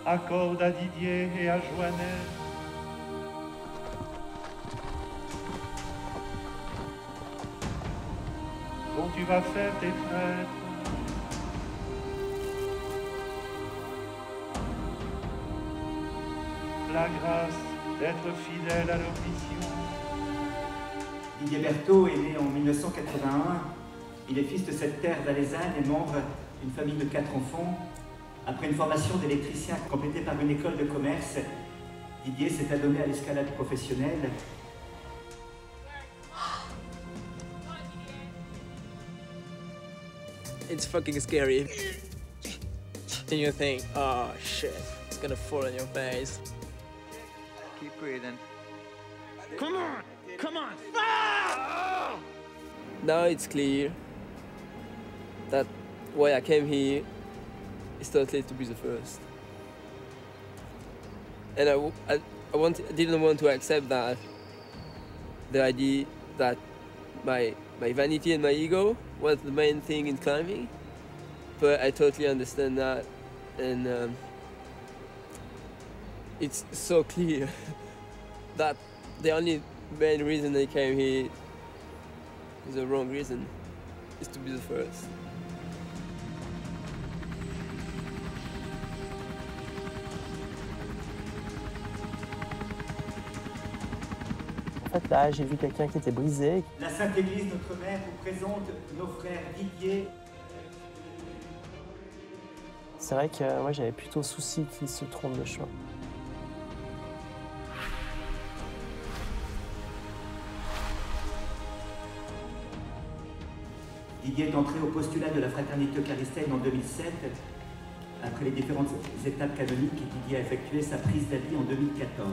accorde à Didier et à Joannelle dont tu vas faire tes prêtres. La grâce d'être fidèle à leur mission. Didier Berthaud est né en 1981. Il est fils de cette terre valaisanne et membre d'une famille de 4 enfants. Après une formation d'électricien complétée par une école de commerce, Didier s'est adonné à l'escalade professionnelle. It's fucking scary. And you think, oh shit, it's gonna fall on your face. Keep breathing. Come on! Come on! Ah! Now it's clear that why I came here is totally to be the first. And I didn't want to accept that the idea that my vanity and my ego was the main thing in climbing, but I totally understand that, and it's so clear that the only main reason I came here is the wrong reason, is to be the first. En fait, là, j'ai vu quelqu'un qui était brisé. La Sainte Église, notre mère, vous présente nos frères Didier. C'est vrai que moi, j'avais plutôt souci qu'il se trompe de chemin. Didier est entré au postulat de la fraternité eucharistique en 2007. Après les différentes étapes canoniques, Didier a effectué sa prise d'habit en 2014.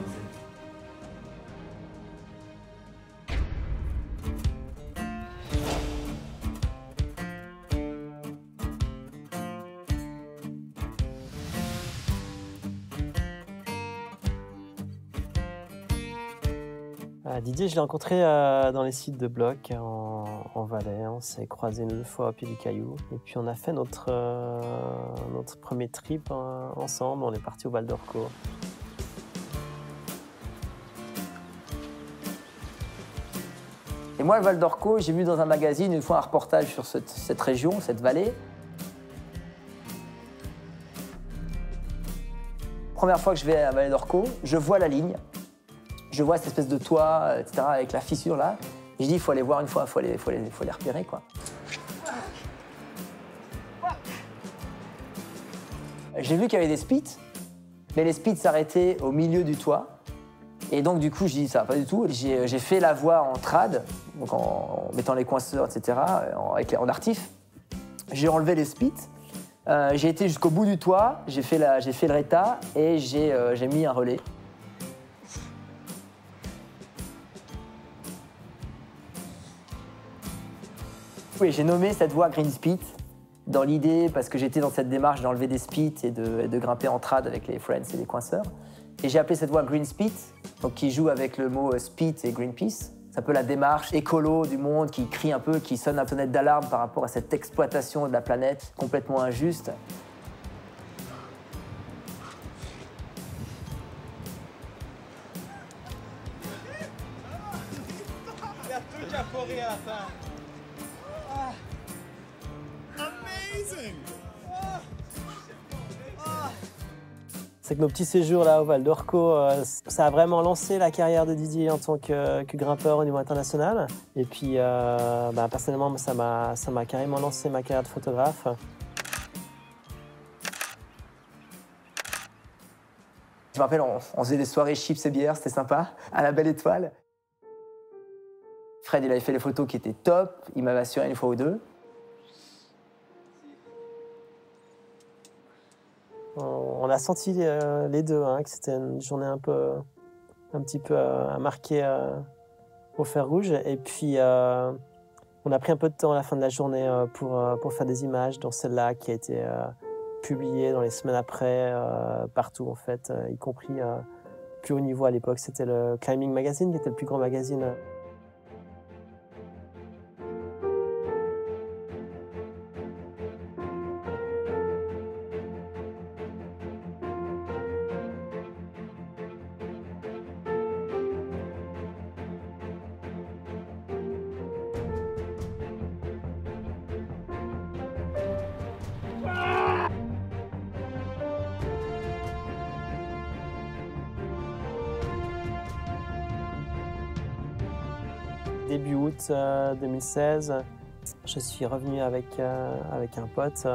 Didier, je l'ai rencontré dans les sites de blocs en Valais. On s'est croisés une fois au pied du Caillou. Et puis on a fait notre premier trip ensemble. On est parti au Val d'Orco. Et moi, le Val d'Orco, j'ai vu dans un magazine une fois un reportage sur cette région, cette vallée. Première fois que je vais à la vallée d'Orco, je vois la ligne. Je vois cette espèce de toit, etc., avec la fissure là. Et je dis, il faut aller voir une fois, il faut les repérer, quoi. J'ai vu qu'il y avait des spits, mais les spits s'arrêtaient au milieu du toit. Et donc, du coup, je dis, ça va pas du tout. J'ai fait la voie en trad, donc en mettant les coinceurs, etc., en artif. J'ai enlevé les spits. J'ai été jusqu'au bout du toit, j'ai fait le réta et j'ai mis un relais. Oui, j'ai nommé cette voie Green Spit dans l'idée, parce que j'étais dans cette démarche d'enlever des spits et de grimper en trad avec les friends et les coinceurs. Et j'ai appelé cette voie Green Spit, donc qui joue avec le mot spit et Greenpeace. C'est un peu la démarche écolo du monde qui crie un peu, qui sonne un sonnette d'alarme par rapport à cette exploitation de la planète complètement injuste. Il a tout évaporé à la fin. Amazing! C'est que nos petits séjours là au Val d'Orco, ça a vraiment lancé la carrière de Didier en tant que grimpeur au niveau international. Et puis, personnellement, ça m'a carrément lancé ma carrière de photographe. Je me rappelle, on faisait des soirées chips et bières, c'était sympa, à la Belle Étoile. Fred, il avait fait les photos qui étaient top, il m'avait assuré une fois ou deux. On a senti les deux, hein, que c'était une journée un petit peu à marquer au fer rouge. Et puis, on a pris un peu de temps à la fin de la journée pour faire des images, dont celle-là qui a été publiée dans les semaines après, partout en fait, y compris plus haut niveau à l'époque. C'était le Climbing Magazine, qui était le plus grand magazine. début août 2016. Je suis revenu avec un pote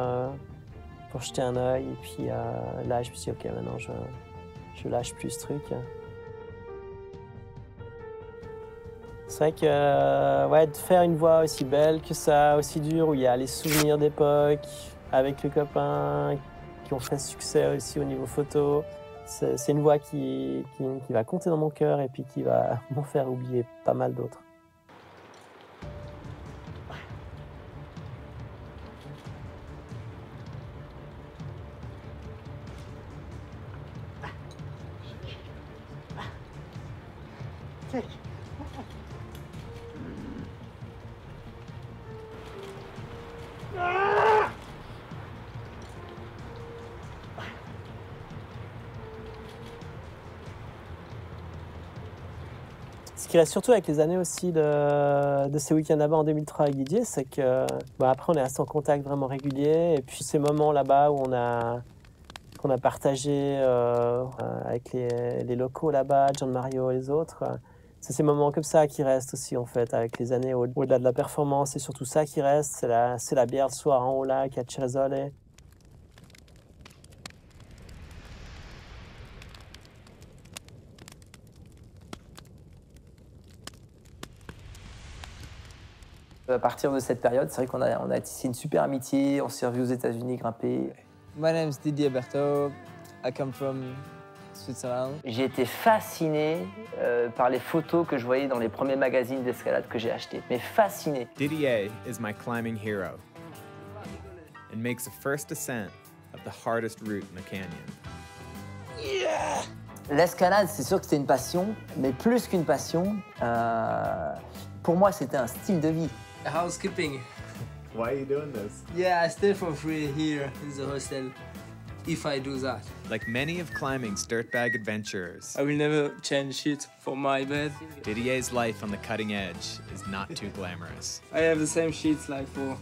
pour jeter un œil. Et puis là, je me suis dit, ok, maintenant je lâche plus ce truc. C'est vrai que ouais, de faire une voix aussi belle que ça, aussi dure, où il y a les souvenirs d'époque, avec le copain, qui ont fait succès aussi au niveau photo, c'est une voix qui va compter dans mon cœur et puis qui va m'en faire oublier pas mal d'autres. Ce qui reste surtout avec les années aussi de ces week-ends là-bas en 2003 avec Didier, c'est que après on est resté en contact vraiment régulier. Et puis ces moments là-bas où qu'on a partagé avec les locaux là-bas, John Mario et les autres, c'est ces moments comme ça qui restent aussi en fait avec les années au-delà de la performance. C'est surtout ça qui reste, c'est la bière le soir en haut lac à Ceresole. À partir de cette période, c'est vrai qu'on a tissé une super amitié, on s'est revus aux États-Unis grimper. My name is Didier Berthaud. I come from Switzerland. J'ai été fasciné par les photos que je voyais dans les premiers magazines d'escalade que j'ai achetés. Mais fasciné. Didier is my climbing hero and makes the first ascent of the hardest route in the canyon. Yeah! L'escalade, c'est sûr que c'était une passion, mais plus qu'une passion, pour moi, c'était un style de vie. Housekeeping. Why are you doing this? Yeah, I stay for free here in the hostel if I do that. Like many of climbing's dirtbag adventurers, I will never change sheets for my bed. Didier's life on the cutting edge is not too glamorous. I have the same sheets like for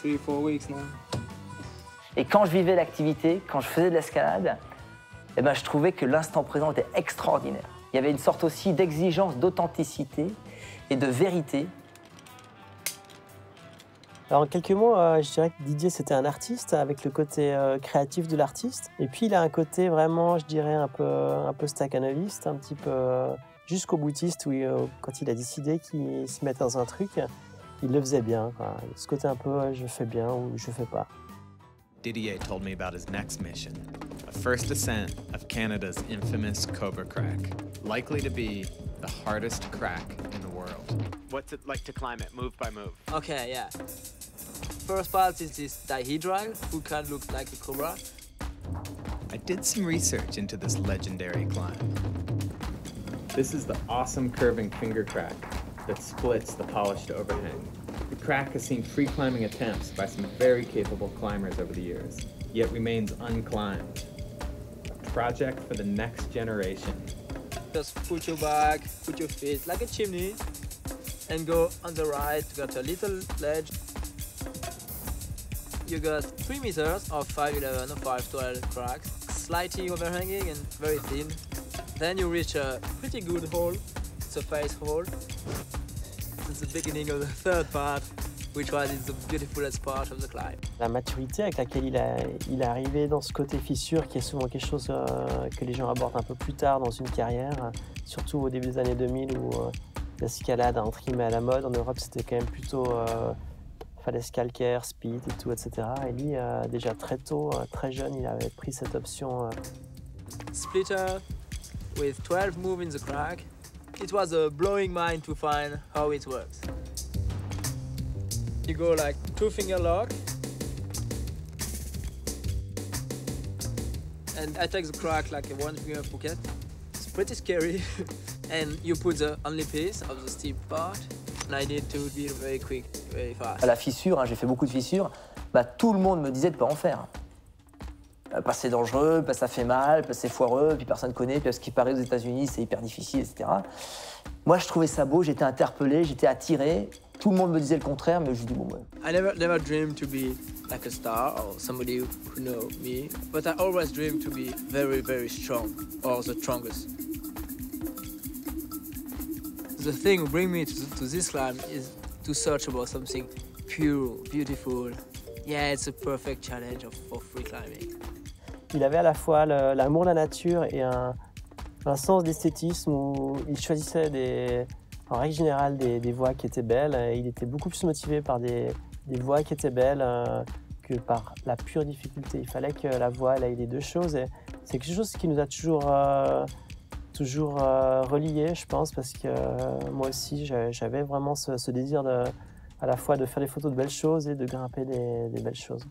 3-4 weeks now. Et quand je vivais l'activité, quand je faisais de l'escalade, eh ben, je trouvais que l'instant présent était extraordinaire. Il y avait une sorte aussi d'exigence d'authenticité et de vérité. Alors en quelques mots, je dirais que Didier c'était un artiste avec le côté créatif de l'artiste. Et puis il a un côté vraiment, je dirais, un peu staccanoviste, un petit peu jusqu'au boutiste, où quand il a décidé qu'il se mettait dans un truc, il le faisait bien, quoi. Ce côté un peu je fais bien ou je fais pas. Didier told me about his next mission, a first ascent of Canada's infamous Cobra Crack, likely to be the hardest crack in the world. What's it like to climb it, move by move? Okay, yeah. First part is this dihedral, who can look like a cobra. I did some research into this legendary climb. This is the awesome curving finger crack that splits the polished overhang. The crack has seen free climbing attempts by some very capable climbers over the years, yet remains unclimbed. A project for the next generation. Just put your back, put your feet like a chimney, and go on the right. You got a little ledge. You got 3 meters of 5'11" or 5'12" cracks, slightly overhanging and very thin. Then you reach a pretty good hole. It's a face hole. It's the beginning of the third part, which was the beautifulest part of the climb. La maturité avec laquelle il est arrivé dans ce côté fissure, qui est souvent quelque chose que les gens abordent un peu plus tard dans une carrière, surtout au début des années 2000 où l'escalade a entre guillemets à la mode. En Europe, c'était quand même plutôt falaise calcaire, speed et tout, etc. Et lui, déjà très tôt, très jeune, il avait pris cette option. Splitter with 12 moves in the crack. It was a blowing mind to find how it works. You go like 2-finger lock. And I take the crack like a 1-finger pocket. It's pretty scary. And you put the only piece of the steep part. And I need to be very quick, very fast. À la fissure, hein, j'ai fait beaucoup de fissures, tout le monde me disait de ne pas en faire. Parce que c'est dangereux, parce que ça fait mal, parce que c'est foireux, puis personne ne connaît, puis ce qui paraît aux États-Unis, c'est hyper difficile, etc. Moi, je trouvais ça beau, j'étais interpellé, j'étais attiré. Tout le monde me disait le contraire, mais je dis bon, ouais. I never dreamed to be like a star or somebody who know me, but I always dreamed to be very, very strong, or the strongest. The thing who bring me to this climb is to search about something pure, beautiful. Yeah, it's a perfect challenge for free climbing. Il avait à la fois l'amour de la nature et un sens d'esthétisme où il choisissait en règle générale des voies qui étaient belles. Et il était beaucoup plus motivé par des voies qui étaient belles que par la pure difficulté. Il fallait que la voie elle ait les deux choses. Et c'est quelque chose qui nous a toujours reliés, je pense, parce que moi aussi, j'avais vraiment ce désir à la fois de faire des photos de belles choses et de grimper des belles choses.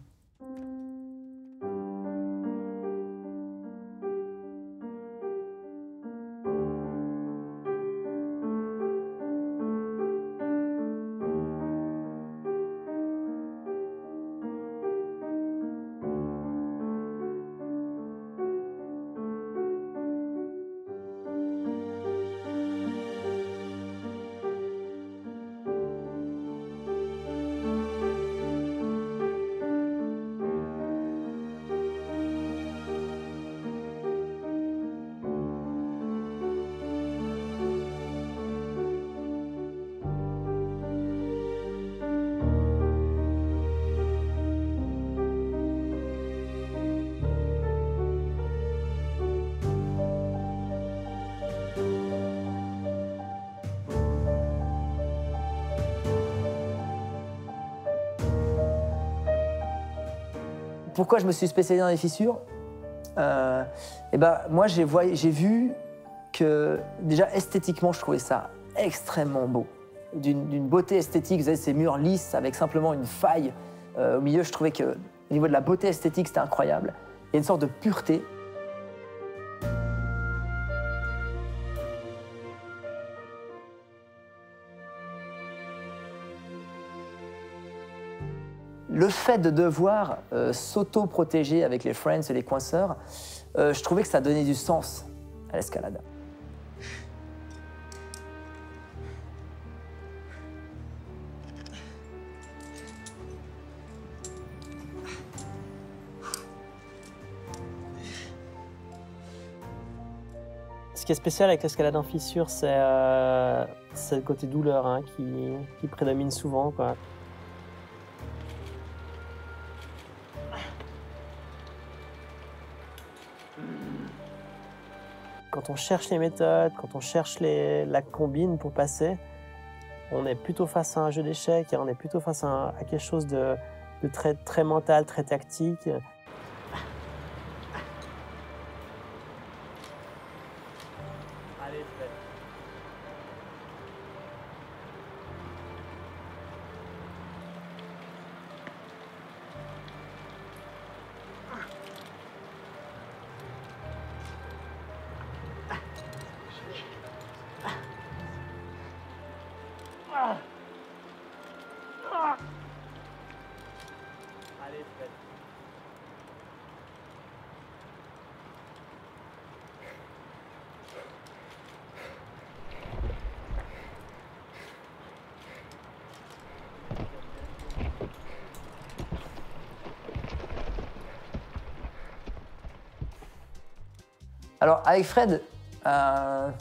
Pourquoi je me suis spécialisé dans les fissures? Moi, j'ai vu que, déjà, esthétiquement, je trouvais ça extrêmement beau. D'une beauté esthétique, vous savez, ces murs lisses avec simplement une faille au milieu, je trouvais qu'au niveau de la beauté esthétique, c'était incroyable. Il y a une sorte de pureté. Le fait de devoir s'auto-protéger avec les friends et les coinceurs, je trouvais que ça donnait du sens à l'escalade. Ce qui est spécial avec l'escalade en fissure, c'est le côté douleur hein, qui prédomine souvent, quoi. Quand on cherche les méthodes, quand on cherche la combine pour passer, on est plutôt face à un jeu d'échecs, on est plutôt face à quelque chose de très, très mental, très tactique. Alors, avec Fred, on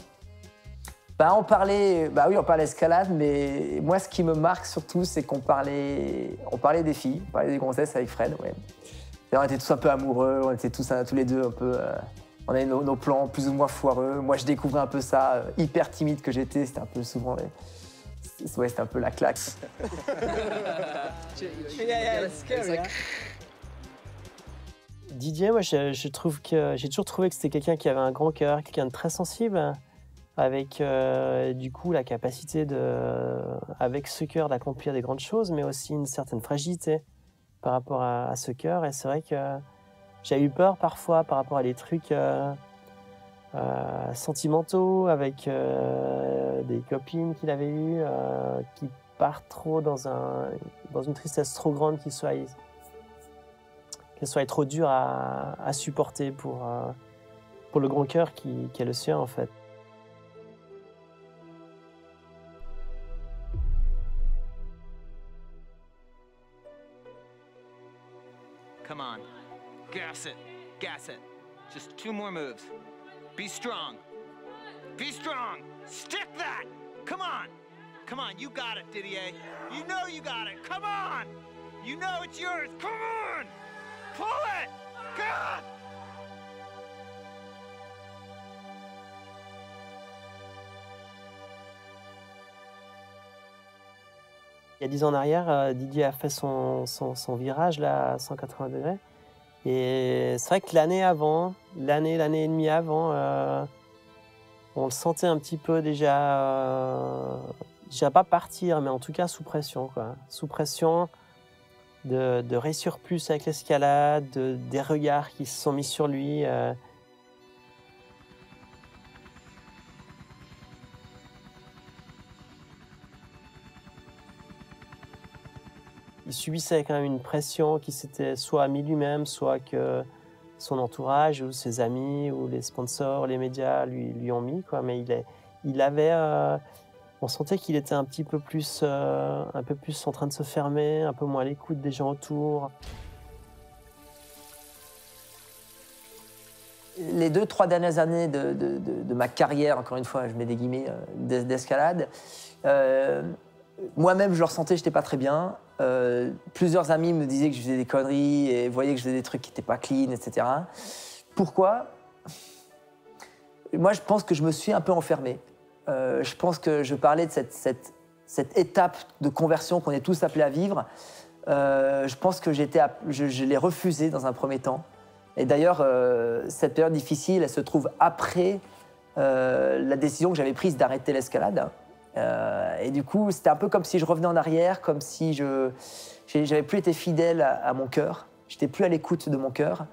parlait escalade, mais moi, ce qui me marque surtout, c'est qu'on parlait des filles, on parlait des grossesses avec Fred, ouais. Et on était tous un peu amoureux, on était tous les deux un peu... on avait nos plans plus ou moins foireux. Moi, je découvrais un peu ça, hyper timide que j'étais, c'était un peu souvent... Ouais, c'était un peu la claque. Didier, moi, je trouve que j'ai toujours trouvé que c'était quelqu'un qui avait un grand cœur, quelqu'un de très sensible, avec du coup la capacité avec ce cœur d'accomplir des grandes choses, mais aussi une certaine fragilité par rapport à ce cœur. Et c'est vrai que j'ai eu peur parfois par rapport à des trucs sentimentaux avec des copines qu'il avait eues qui partent trop dans une tristesse trop grande qu'elle soit trop dure à supporter pour le grand cœur qui est le sien en fait. Come on, gas it, just 2 more moves. Be strong, stick that! Come on! Come on, you got it, Didier. You know you got it. Come on! You know it's yours. Come on! Pull it! Come on! Il y a 10 ans en arrière, Didier a fait son virage là, à 180 degrés. Et c'est vrai que l'année et demie avant, on le sentait un petit peu déjà pas partir, mais en tout cas sous pression, quoi. Sous pression de réussir plus avec l'escalade, des regards qui se sont mis sur lui. Il subissait quand même une pression qui s'était soit mis lui-même, soit que son entourage ou ses amis ou les sponsors, les médias lui ont mis, quoi. Mais il avait, on sentait qu'il était un peu plus en train de se fermer, un peu moins à l'écoute des gens autour. Les 2-3 dernières années de ma carrière, encore une fois, je mets des guillemets, d'escalade, moi-même, je le ressentais, je n'étais pas très bien. Plusieurs amis me disaient que je faisais des conneries et voyaient que je faisais des trucs qui n'étaient pas clean, etc. Pourquoi? Moi, je pense que je me suis un peu enfermé. Je pense que je parlais de cette étape de conversion qu'on est tous appelés à vivre. Je pense que je l'ai refusée dans un premier temps. Et d'ailleurs, cette période difficile, elle se trouve après la décision que j'avais prise d'arrêter l'escalade. Et du coup, c'était un peu comme si je revenais en arrière, comme si j'avais plus été fidèle à mon cœur. J'étais plus à l'écoute de mon cœur.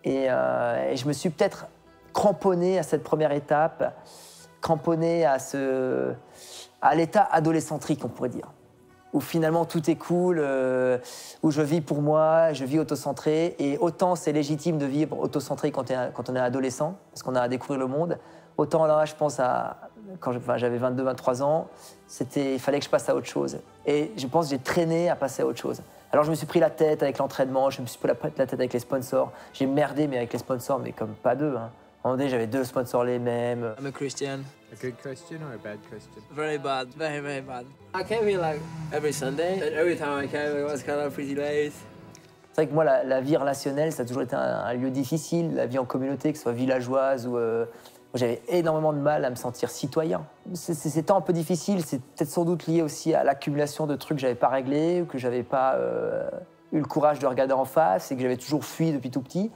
Et je me suis peut-être cramponné à cette première étape, cramponné à l'état adolescentrique, on pourrait dire. Où finalement tout est cool, où je vis pour moi, je vis autocentré. Et autant c'est légitime de vivre autocentré quand on est adolescent, parce qu'on a à découvrir le monde. Autant là, je pense quand j'avais 22-23 ans, il fallait que je passe à autre chose. Et je pense que j'ai traîné à passer à autre chose. Alors je me suis pris la tête avec l'entraînement, je me suis pris la tête avec les sponsors. J'ai merdé mais avec les sponsors, mais comme pas deux. Hein. À un moment donné, j'avais 2 sponsors les mêmes. I'm a Christian. A good Christian or a bad Christian? Very bad, very, very bad. I came here like every Sunday, and every time I came, it was kind of pretty late. C'est vrai que moi, la vie relationnelle, ça a toujours été un lieu difficile. La vie en communauté, que ce soit villageoise ou... j'avais énormément de mal à me sentir citoyen. Ces temps un peu difficiles, c'est peut-être sans doute lié aussi à l'accumulation de trucs que j'avais pas réglés ou que j'avais pas eu le courage de regarder en face et que j'avais toujours fui depuis tout petit.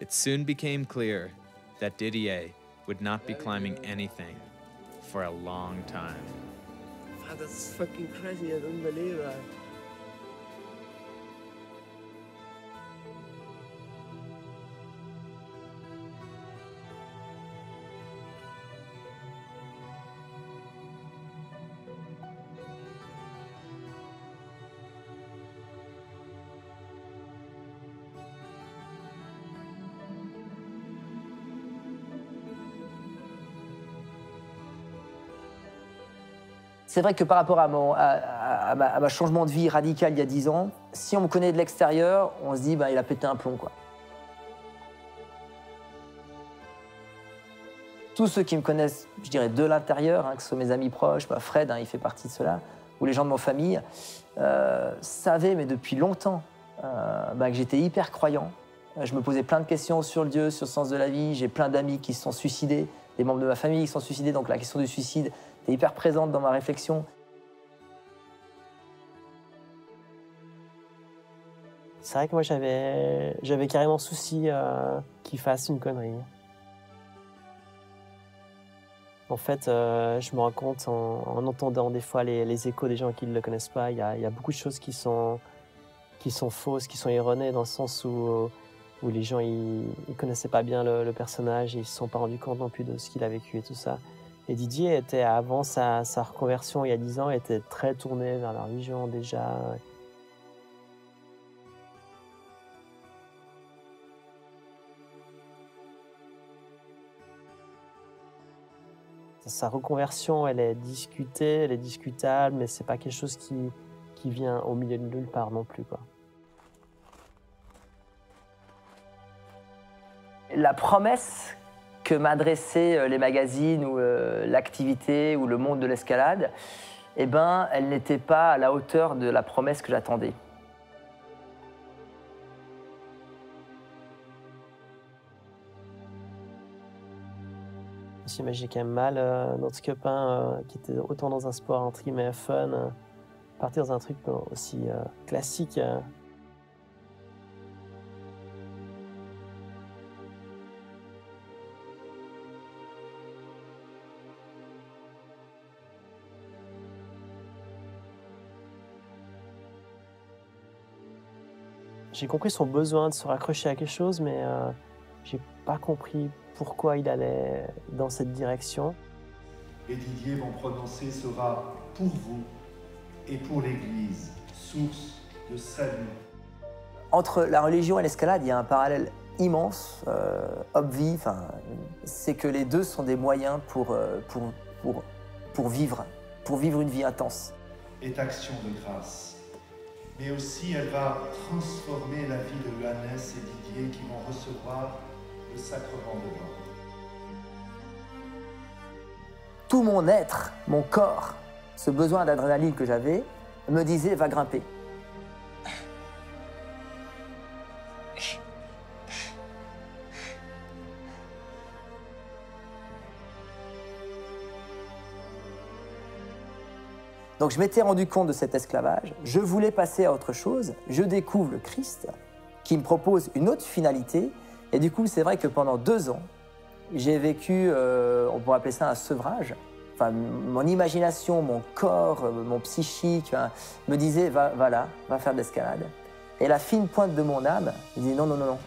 It soon became clear that Didier would not be climbing anything for a long time. Man, that's fucking crazy, I don't believe that. C'est vrai que par rapport à ma changement de vie radical il y a 10 ans, si on me connaît de l'extérieur, on se dit il a pété un plomb, quoi. Tous ceux qui me connaissent, je dirais, de l'intérieur, que ce soit mes amis proches, Fred, il fait partie de cela, ou les gens de ma famille, savaient, mais depuis longtemps, que j'étais hyper croyant. Je me posais plein de questions sur le Dieu, sur le sens de la vie. J'ai plein d'amis qui se sont suicidés, des membres de ma famille qui se sont suicidés, donc la question du suicide est hyper présente dans ma réflexion. C'est vrai que moi, j'avais carrément souci qu'il fasse une connerie. En fait, je me rends compte en entendant des fois les échos des gens qui ne le connaissent pas, il y a beaucoup de choses qui sont fausses, qui sont erronées, dans le sens où les gens ils connaissaient pas bien le personnage, et ils ne se sont pas rendus compte non plus de ce qu'il a vécu et tout ça. Et Didier était, avant sa reconversion il y a 10 ans, était très tourné vers la religion déjà. Sa reconversion, elle est discutée, elle est discutable, mais c'est pas quelque chose qui vient au milieu de nulle part non plus, quoi. la promesse que m'adressaient les magazines ou l'activité ou le monde de l'escalade, eh ben, elle n'était pas à la hauteur de la promesse que j'attendais. J'imaginais quand même mal notre copain qui était autant dans un sport entre guillemets fun, partir dans un truc aussi classique. J'ai compris son besoin de se raccrocher à quelque chose, mais j'ai pas compris pourquoi il allait dans cette direction. Et Didier, mon prononcé sera pour vous et pour l'Église, source de salut. Entre la religion et l'escalade, il y a un parallèle immense, obvi, c'est que les deux sont des moyens pour vivre une vie intense. Est action de grâce. Mais aussi, elle va transformer la vie de Johannes et Didier qui vont recevoir le sacrement de mort. Tout mon être, mon corps, ce besoin d'adrénaline que j'avais, me disait « va grimper ». Donc je m'étais rendu compte de cet esclavage, je voulais passer à autre chose, je découvre le Christ qui me propose une autre finalité, et du coup c'est vrai que pendant 2 ans, j'ai vécu, on pourrait appeler ça un sevrage. Enfin, mon imagination, mon corps, mon psychique me disait va faire de l'escalade. Et la fine pointe de mon âme me dit non,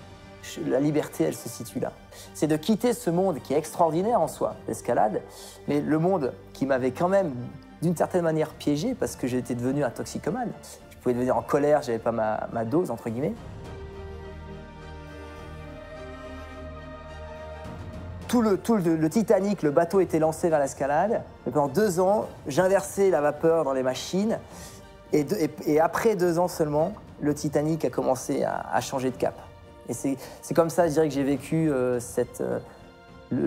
la liberté elle se situe là. C'est de quitter ce monde qui est extraordinaire en soi, l'escalade, mais le monde qui m'avait quand même d'une certaine manière piégé parce que j'étais devenu un toxicomane. Je pouvais devenir en colère, j'avais pas ma dose entre guillemets. Tout le Titanic, le bateau était lancé vers l'escalade. Et pendant 2 ans, j'inversais la vapeur dans les machines. Et après 2 ans seulement, le Titanic a commencé à changer de cap. Et c'est comme ça, je dirais, que j'ai vécu le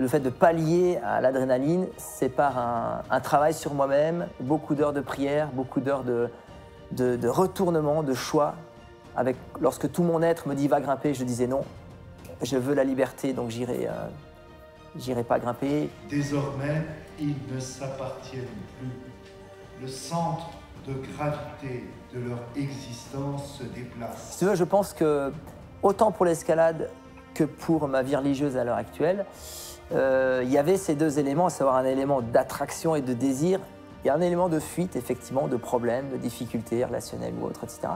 fait de pallier à l'adrénaline. C'est par un travail sur moi-même, beaucoup d'heures de prière, beaucoup d'heures de retournement, de choix. Lorsque tout mon être me dit « va grimper », je disais « non, je veux la liberté, donc j'irai pas grimper ». Désormais, ils ne s'appartiennent plus. Le centre de gravité de leur existence se déplace. Si tu veux, je pense que, autant pour l'escalade que pour ma vie religieuse à l'heure actuelle, il y avait ces 2 éléments, à savoir un élément d'attraction et de désir, et un élément de fuite, effectivement, de problèmes, de difficultés relationnelles ou autres, etc.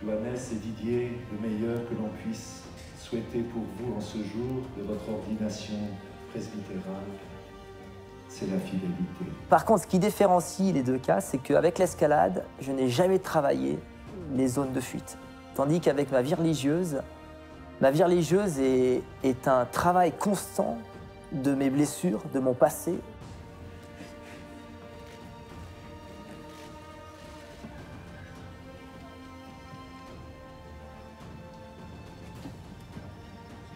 Johannes et Didier, le meilleur que l'on puisse souhaiter pour vous en ce jour de votre ordination presbytérale, c'est la fidélité. Par contre, ce qui différencie les 2 cas, c'est qu'avec l'escalade, je n'ai jamais travaillé les zones de fuite. Tandis qu'avec ma vie religieuse est un travail constant de mes blessures, de mon passé.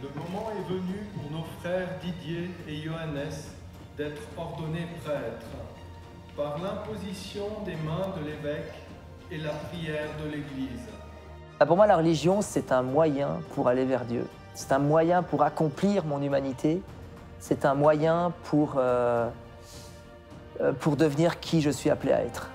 Le moment est venu pour nos frères Didier et Johannes d'être ordonnés prêtres par l'imposition des mains de l'évêque et la prière de l'Église. Pour moi, la religion, c'est un moyen pour aller vers Dieu. C'est un moyen pour accomplir mon humanité. C'est un moyen pour devenir qui je suis appelé à être.